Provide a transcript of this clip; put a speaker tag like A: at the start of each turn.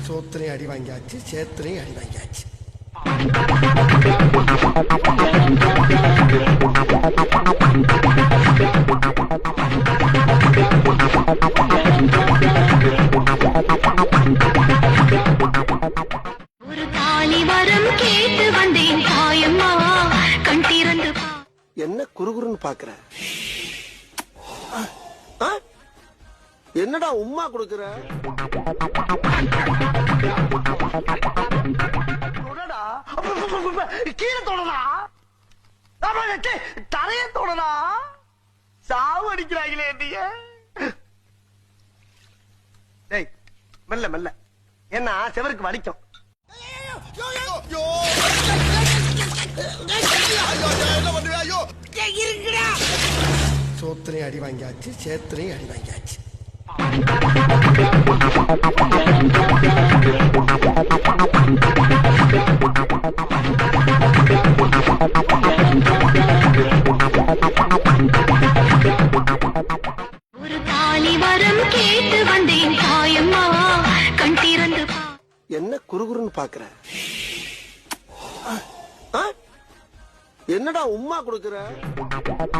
A: சோத்திரையும் அடி வாங்கியாச்சு, சேத்திரையும் அடி வாங்கியாச்சு.
B: ஒரு தாலி வரம் கேட்டு வந்தேன் தாயம்மா, கண் திறந்து
A: என்ன குறுகுறுன்னு பாக்குற? என்னடா உம்மா கொடுக்குற? கீழே தொடரா, தரைய தொடரா, சாவு அடிக்கிறாங்களே நீங்க. மெல்ல மெல்ல, ஏன்னா செவருக்கு வலிக்கும். சோத்திரையும் அடி வாங்கியாச்சு, சேத்திரையும் அடி வாங்கியாச்சு.
B: ஒரு தாலி வரம் கேட்டு வந்தேன் தாயம்மா, கண் திறந்து
A: என்ன குறுகுறுன்னு பாக்குற? என்னடா உம்மா கொடுக்குற?